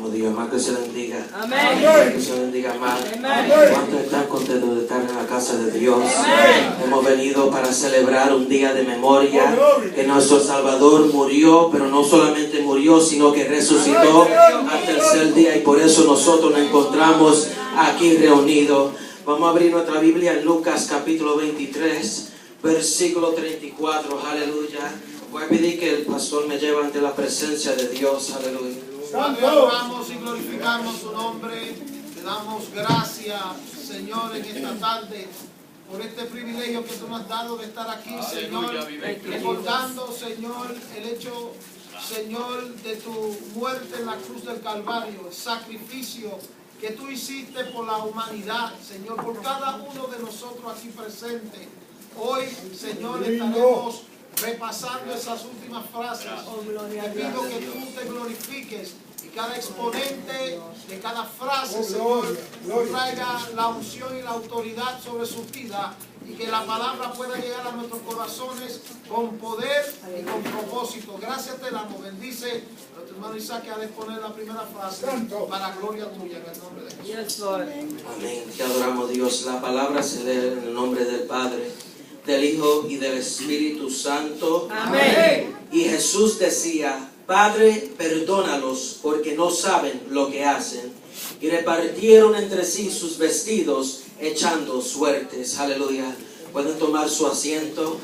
buenísimo día, más que se bendiga. Amén. Más que se bendiga más. Amén. ¿Cuántos están contentos de estar en la casa de Dios? Amén. Hemos venido para celebrar un día de memoria, que nuestro Salvador murió, pero no solamente murió, sino que resucitó al tercer día, y por eso nosotros nos encontramos aquí reunidos. Vamos a abrir nuestra Biblia en Lucas capítulo 23, versículo 34, aleluya. Voy a pedir que el pastor me lleve ante la presencia de Dios, aleluya. Padre, adoramos y glorificamos su nombre. Te damos gracias, Señor, en esta tarde por este privilegio que tú nos has dado de estar aquí, Señor, recordando, Señor, el hecho, Señor, de tu muerte en la cruz del Calvario, el sacrificio que tú hiciste por la humanidad, Señor, por cada uno de nosotros aquí presentes. Hoy, Señor, estaremos repasando esas últimas frases. Te pido que tú te glorifiques y cada exponente de cada frase, Señor, traiga la unción y la autoridad sobre su vida, y que la palabra pueda llegar a nuestros corazones con poder y con propósito. Gracias te damos. Bendice a tu hermano Isaac, que ha de exponer la primera frase para gloria tuya, en el nombre de Jesús. Yes, Lord. Amén. Te adoramos, Dios. La palabra se lee en el nombre del Padre, del Hijo y del Espíritu Santo. Amén. Y Jesús decía: Padre, perdónalos, porque no saben lo que hacen. Y repartieron entre sí sus vestidos, echando suertes. Aleluya. Pueden tomar su asiento.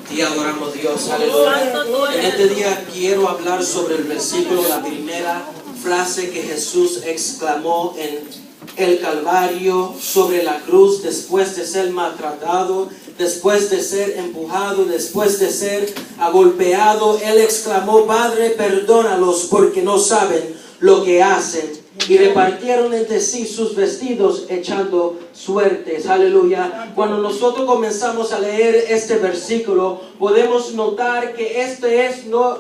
Te adoramos, Dios. Aleluya. En este día quiero hablar sobre el versículo, la primera frase que Jesús exclamó en el Calvario, sobre la cruz, después de ser maltratado, después de ser empujado, después de ser agolpeado. Él exclamó: Padre, perdónalos, porque no saben lo que hacen. Y repartieron entre sí sus vestidos, echando suertes. Aleluya. Cuando nosotros comenzamos a leer este versículo, podemos notar que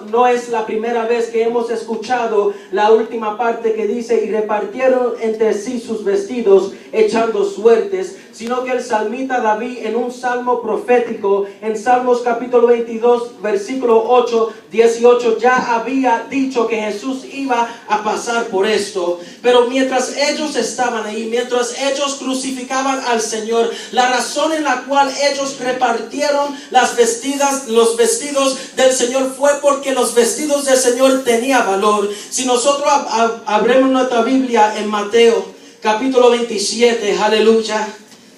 no es la primera vez que hemos escuchado la última parte que dice: y repartieron entre sí sus vestidos, echando suertes, sino que el salmista David, en un salmo profético, en Salmos capítulo 22, versículo 8, 18, ya había dicho que Jesús iba a pasar por esto. Pero mientras ellos estaban ahí, mientras ellos crucificaban al Señor, la razón en la cual ellos repartieron los vestidos del Señor fue porque los vestidos del Señor tenían valor. Si nosotros abrimos nuestra Biblia en Mateo capítulo 27, aleluya,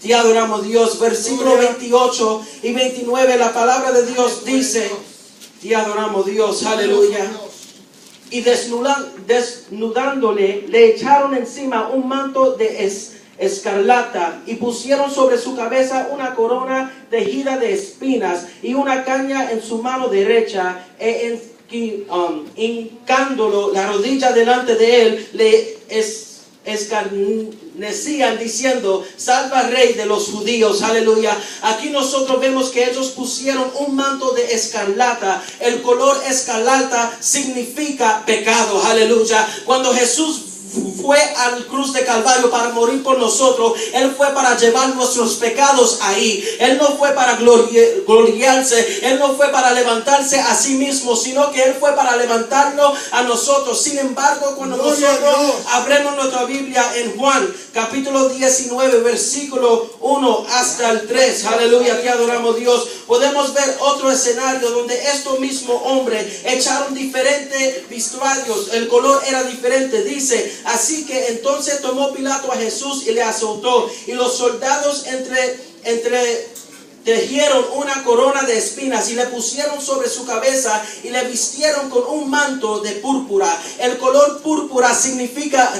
te adoramos, Dios, versículo 28 y 29, la palabra de Dios dice: te adoramos, Dios, aleluya. Y desnudándole, le echaron encima un manto de escarlata, y pusieron sobre su cabeza una corona tejida de espinas, y una caña en su mano derecha, hincándolo la rodilla delante de él, le escarnecían diciendo: salva, Rey de los judíos. Aleluya. Aquí nosotros vemos que ellos pusieron un manto de escarlata. El color escarlata significa pecado. Aleluya. Cuando Jesús fue al cruz de Calvario para morir por nosotros, Él fue para llevar nuestros pecados ahí. Él no fue para gloriarse, Él no fue para levantarse a sí mismo, sino que Él fue para levantarnos a nosotros. Sin embargo, cuando nosotros abrimos nuestra Biblia en Juan capítulo 19, versículo 1 hasta el 3, aleluya, te adoramos, Dios, podemos ver otro escenario donde estos mismos hombres echaron diferentes vestuarios. El color era diferente. Dice: así que entonces tomó Pilato a Jesús y le azotó, y los soldados tejieron una corona de espinas y le pusieron sobre su cabeza, y le vistieron con un manto de púrpura. El color púrpura significa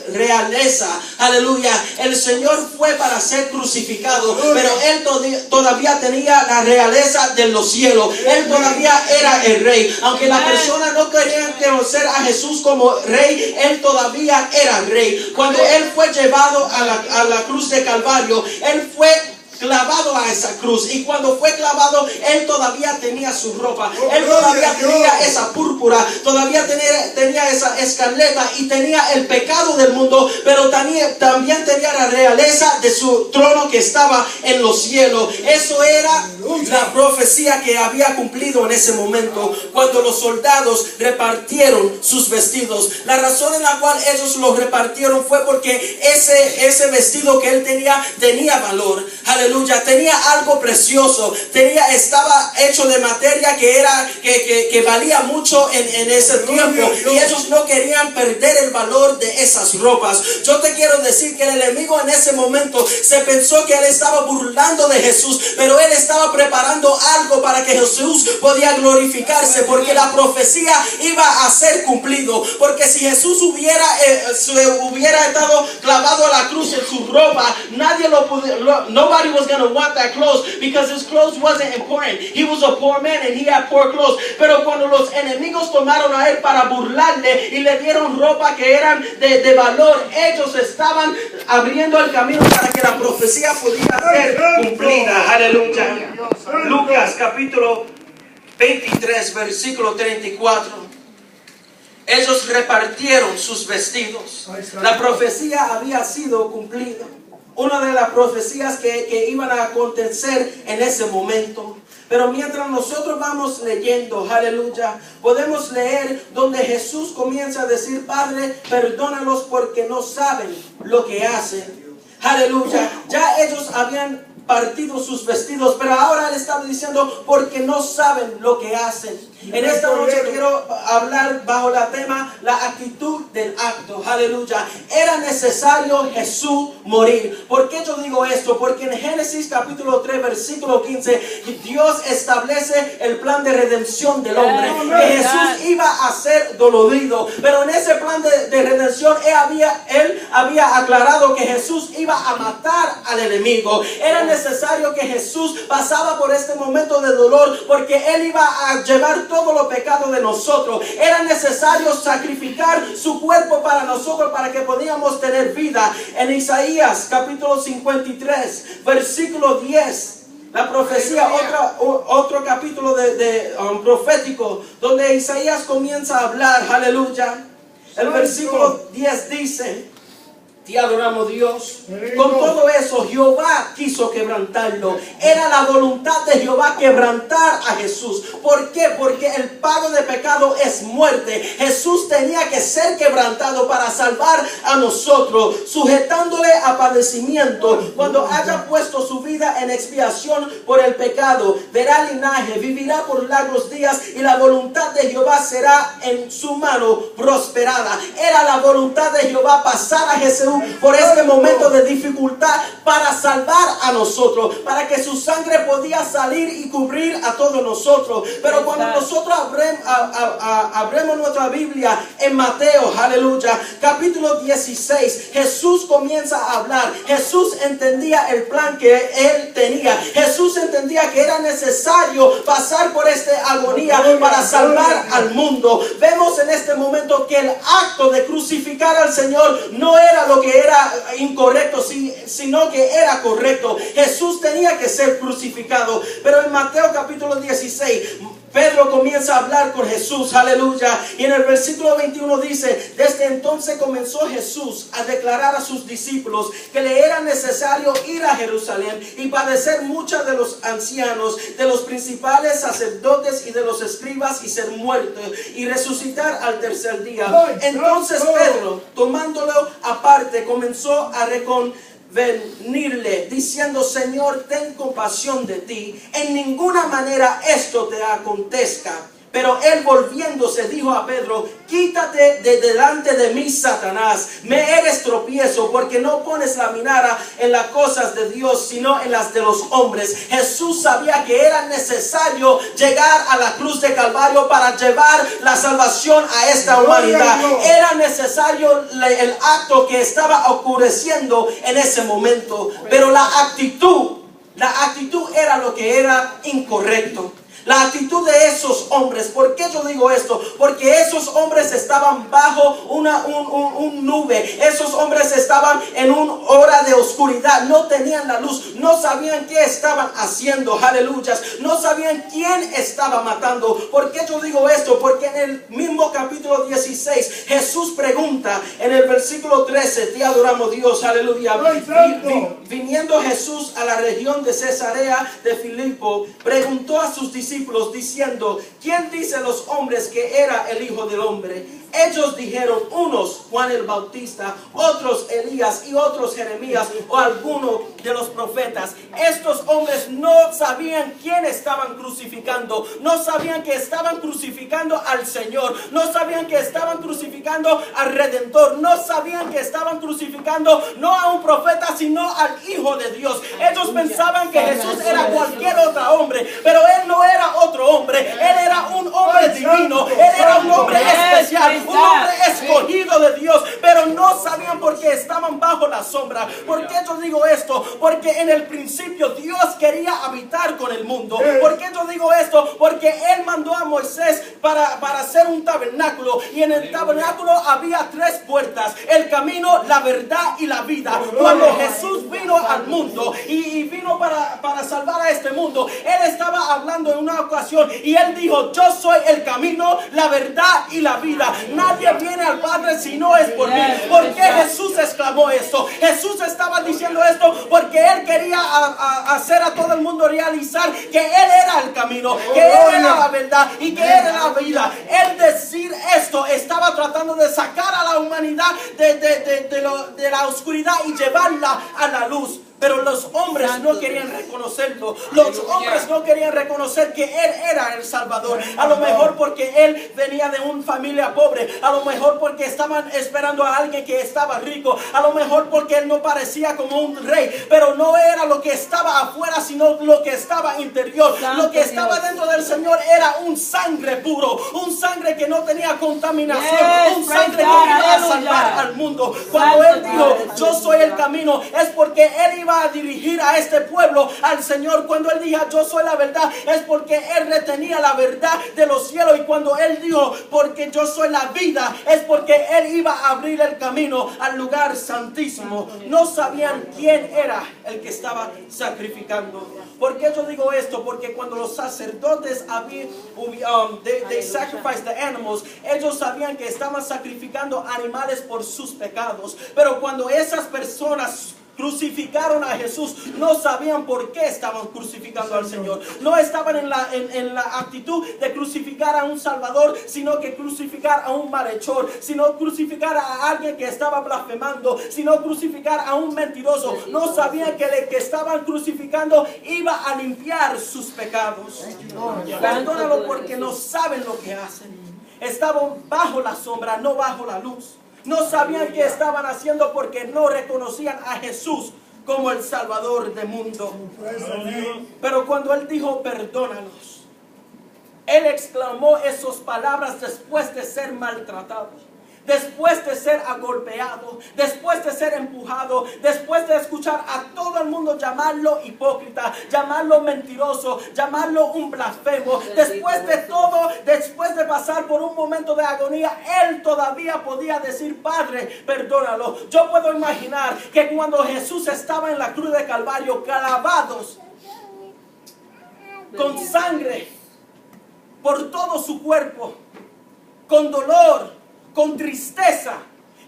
realeza. Aleluya. El Señor fue para ser crucificado, pero Él todavía tenía la realeza de los cielos. Él todavía era el Rey. Aunque las personas no querían conocer a Jesús como Rey, Él todavía era Rey. Cuando Él fue llevado a la cruz de Calvario, Él fue clavado a esa cruz, y cuando fue clavado, Él todavía tenía su ropa, Él todavía tenía esa púrpura, todavía tenía esa escarlata y tenía el pecado del mundo, pero también tenía la realeza de su trono que estaba en los cielos. Eso era la profecía que había cumplido en ese momento, cuando los soldados repartieron sus vestidos. La razón en la cual ellos los repartieron fue porque ese vestido que él tenía valor. Aleluya, tenía algo precioso, estaba hecho de materia que valía mucho en ese tiempo, y ellos no querían perder el valor de esas ropas. Yo te quiero decir que el enemigo en ese momento se pensó que él estaba burlando de Jesús, pero él estaba preparando algo para que Jesús podía glorificarse, porque la profecía iba a ser cumplido. Porque si Jesús hubiera estado clavado a la cruz en su ropa, nobody was going to want that clothes, because his clothes wasn't important. He was a poor man and he had poor clothes. Pero cuando los enemigos tomaron a él para burlarle y le dieron ropa que eran de valor, ellos estaban abriendo el camino para que la profecía pudiera ser cumplida. Aleluya. Lucas capítulo 23 versículo 34. Ellos repartieron sus vestidos. La profecía había sido cumplida. Una de las profecías que iban a acontecer en ese momento. Pero mientras nosotros vamos leyendo, aleluya, podemos leer donde Jesús comienza a decir: Padre, perdónalos porque no saben lo que hacen. Aleluya, ya ellos habían partido sus vestidos, pero ahora Él estaba diciendo porque no saben lo que hacen. En esta noche quiero hablar bajo la tema la actitud del acto. Aleluya. Era necesario Jesús morir. ¿Por qué yo digo esto? Porque en Génesis capítulo 3 versículo 15 Dios establece el plan de redención del hombre, que Jesús iba a ser dolorido, pero en ese plan de redención él había aclarado que Jesús iba a matar al enemigo. Era necesario que Jesús pasaba por este momento de dolor, porque Él iba a llevar todos los pecados de nosotros. Era necesario sacrificar su cuerpo para nosotros, para que podíamos tener vida. En Isaías capítulo 53 versículo 10, la profecía, otro capítulo profético, donde Isaías comienza a hablar. Aleluya. El versículo 10 dice: Te adoramos, Dios. Con todo eso Jehová quiso quebrantarlo. Era la voluntad de Jehová quebrantar a Jesús. ¿Por qué? Porque el pago de pecado es muerte. Jesús tenía que ser quebrantado para salvar a nosotros, sujetándole a padecimiento. Cuando haya puesto su vida en expiación por el pecado, verá linaje, vivirá por largos días, y la voluntad de Jehová será en su mano prosperada. Era la voluntad de Jehová pasar a Jesús por este momento de dificultad para salvar a nosotros, para que su sangre podía salir y cubrir a todos nosotros. Pero cuando nosotros abremos nuestra Biblia en Mateo, aleluya, capítulo 16, Jesús comienza a hablar. Jesús entendía el plan que Él tenía. Jesús entendía que era necesario pasar por esta agonía para salvar al mundo. Vemos en este momento que el acto de crucificar al Señor no era lo que era incorrecto, sino que era correcto. Jesús tenía que ser crucificado. Pero en Mateo capítulo 16 Pedro comienza a hablar con Jesús, aleluya, y en el versículo 21 dice: Desde entonces comenzó Jesús a declarar a sus discípulos que le era necesario ir a Jerusalén y padecer muchos de los ancianos, de los principales sacerdotes y de los escribas, y ser muerto y resucitar al tercer día. Entonces Pedro, tomándolo aparte, comenzó a venirle diciendo: Señor, ten compasión de ti, en ninguna manera esto te acontezca. Pero él, volviéndose, dijo a Pedro: Quítate de delante de mí, Satanás, me eres tropiezo, porque no pones la mirada en las cosas de Dios, sino en las de los hombres. Jesús sabía que era necesario llegar a la cruz de Calvario para llevar la salvación a esta humanidad. Era necesario el acto que estaba ocurriendo en ese momento, pero la actitud era lo que era incorrecto. La actitud de esos hombres. ¿Por qué yo digo esto? Porque esos hombres estaban bajo un nube. Esos hombres estaban en una hora de oscuridad. No tenían la luz. No sabían qué estaban haciendo. Aleluyas. No sabían quién estaba matando. ¿Por qué yo digo esto? Porque en el mismo capítulo 16 Jesús pregunta en el versículo 13. Te adoramos, Dios. Aleluya. Viniendo Jesús a la región de Cesarea de Filipo, preguntó a sus discípulos diciendo: ¿quién dicen los hombres que era el Hijo del Hombre? Ellos dijeron, unos Juan el Bautista, otros Elías y otros Jeremías o alguno de los profetas. Estos hombres no sabían quién estaban crucificando. No sabían que estaban crucificando al Señor. No sabían que estaban crucificando al Redentor. No sabían que estaban crucificando no a un profeta, sino al Hijo de Dios. Ellos pensaban que Jesús era cualquier otro hombre, pero Él no era otro hombre. Él era un hombre divino. Él era un hombre especial, un hombre escogido de Dios, pero no sabían por qué estaban bajo la sombra. ¿Por qué yo digo esto? Porque en el principio Dios quería habitar con el mundo. ¿Por qué yo digo esto? Porque Él mandó a Moisés para hacer un tabernáculo, y en el tabernáculo había 3 puertas: el camino, la verdad y la vida. Cuando Jesús vino al mundo y vino para salvar a este mundo, Él estaba hablando en una ocasión y Él dijo: yo soy el camino, la verdad y la vida. Nadie viene al Padre si no es por mí. ¿Por qué Jesús exclamó esto? Jesús estaba diciendo esto porque Él quería hacer a todo el mundo realizar que Él era el camino, que Él era la verdad y que Él era la vida. Él decir esto estaba tratando de sacar a la humanidad de la oscuridad y llevarla a la luz. Pero los hombres no querían reconocerlo. Los hombres no querían reconocer que Él era el Salvador. A lo mejor porque Él venía de una familia pobre. A lo mejor porque estaban esperando a alguien que estaba rico. A lo mejor porque Él no parecía como un rey. Pero no era lo que estaba afuera, sino lo que estaba interior. Lo que estaba dentro del Señor era un sangre puro. Un sangre que no tenía contaminación. Un sangre que iba a salvar al mundo. Cuando Él dijo: yo soy el camino, es porque Él iba a dirigir a este pueblo al Señor. Cuando Él dijo: yo soy la verdad, es porque Él retenía la verdad de los cielos. Y cuando Él dijo: porque yo soy la vida, es porque Él iba a abrir el camino al lugar santísimo. No sabían quién era el que estaba sacrificando. ¿Por qué yo digo esto? Porque cuando los sacerdotes they sacrificed the animals, ellos sabían que estaban sacrificando animales por sus pecados. Pero cuando esas personas crucificaron a Jesús, no sabían por qué estaban crucificando al Señor. No estaban en la actitud de crucificar a un Salvador, sino que crucificar a un malhechor, sino crucificar a alguien que estaba blasfemando, sino crucificar a un mentiroso. No sabían que el que estaban crucificando iba a limpiar sus pecados. Perdónalo porque no saben lo que hacen. Estaban bajo la sombra, no bajo la luz. No sabían qué estaban haciendo porque no reconocían a Jesús como el Salvador del mundo. Pero cuando Él dijo: perdónalos, Él exclamó esas palabras después de ser maltratado, después de ser agolpeado, después de ser empujado, después de escuchar a todo el mundo llamarlo hipócrita, llamarlo mentiroso, llamarlo un blasfemo. Después de todo, después de pasar por un momento de agonía, Él todavía podía decir: Padre, perdónalo. Yo puedo imaginar que cuando Jesús estaba en la cruz de Calvario, clavados con sangre por todo su cuerpo, con dolor, con tristeza,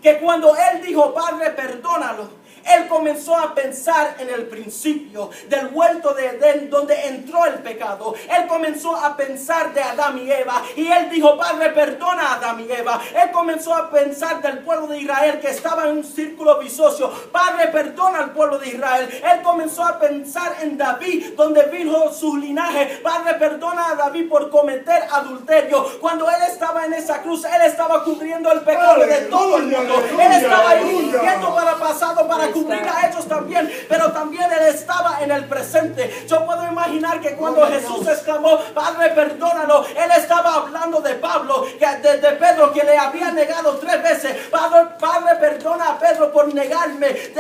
que cuando Él dijo: Padre, perdónalo, Él comenzó a pensar en el principio del huerto de Edén, donde entró el pecado. Él comenzó a pensar de Adán y Eva, y Él dijo: Padre, perdona a Adán y Eva. Él comenzó a pensar del pueblo de Israel que estaba en un círculo vicioso. Padre, perdona al pueblo de Israel. Él comenzó a pensar en David, donde vino su linaje. Padre, perdona a David por cometer adulterio. Cuando Él estaba en esa cruz, Él estaba cubriendo el pecado de todo el mundo. Él estaba ahí limpiando para pasado para cubrir a ellos también, pero también Él estaba en el presente. Yo puedo imaginar que cuando Jesús exclamó, Padre, perdónalo, Él estaba hablando de Pablo, de Pedro, que le había negado 3 veces. Padre, perdona a Pedro por negarme.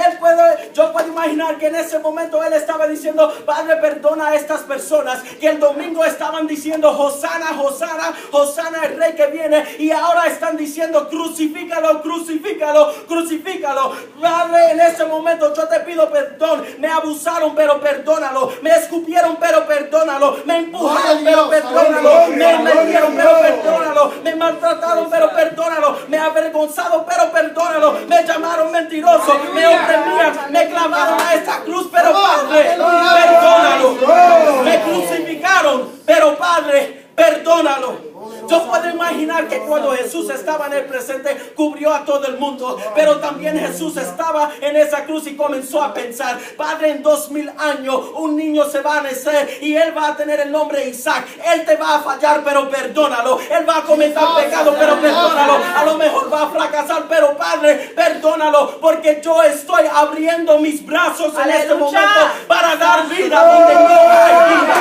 Yo puedo imaginar que en ese momento Él estaba diciendo, Padre, perdona a estas personas que el domingo estaban diciendo, Hosana, Hosana, Hosana el rey que viene, y ahora están diciendo, crucifícalo, crucifícalo, crucifícalo. Padre, en ese momento yo te pido perdón. Me abusaron, pero perdónalo. Me escupieron, pero perdónalo. Me empujaron, pero perdónalo. Me metieron, pero perdónalo. Me maltrataron, pero perdónalo. Me avergonzaron, pero perdónalo. Me llamaron mentiroso, me oprimían, me clavaron a esta cruz, pero Padre, perdónalo. Me crucificaron, pero Padre, perdónalo. Yo puedo imaginar que cuando Jesús estaba en el presente, cubrió a todo el mundo, pero también Jesús estaba en esa cruz y comenzó a pensar, Padre, en 2000 años un niño se va a nacer y él va a tener el nombre Isaac. Él te va a fallar, pero perdónalo. Él va a cometer pecado, pero perdónalo. A lo mejor va a fracasar, pero Padre, perdónalo, porque yo estoy abriendo mis brazos en este momento para dar vida donde no hay vida.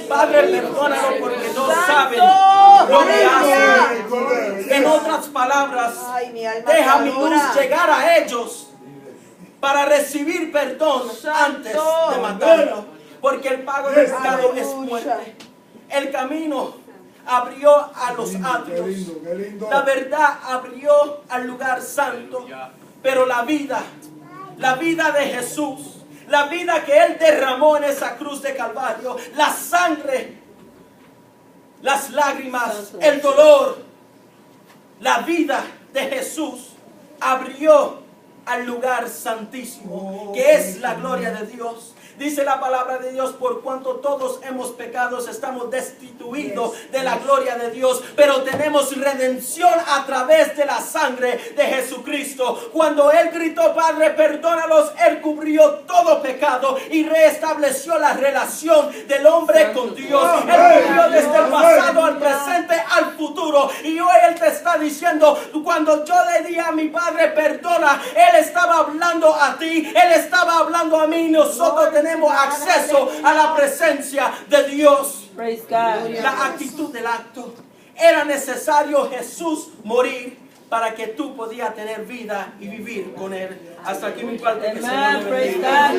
Padre, perdónalo porque no saben lo que hacen. En otras palabras, deja mi luz llegar a ellos para recibir perdón antes de matarlo. Porque el pago del pecado es muerte. El camino abrió a los atrios. La verdad abrió al lugar santo. Pero la vida de Jesús, la vida que Él derramó en esa cruz de Calvario, la sangre, las lágrimas, el dolor, la vida de Jesús abrió al lugar santísimo, que es la gloria de Dios. Dice la palabra de Dios, por cuanto todos hemos pecado, estamos destituidos de la gloria de Dios, pero tenemos redención a través de la sangre de Jesucristo. Cuando Él gritó, Padre, perdónalos, Él cubrió todo pecado y reestableció la relación del hombre con Dios. Él cubrió desde el pasado al presente al futuro, y hoy Él te está diciendo, cuando yo le di a mi Padre, perdona, Él estaba hablando a ti, Él estaba hablando a mí, y nosotros tenemos acceso a la presencia de Dios. La actitud del acto. Era necesario Jesús morir para que tú podías tener vida y vivir con Él. Hasta aquí mi parte. Que el Señor le bendiga.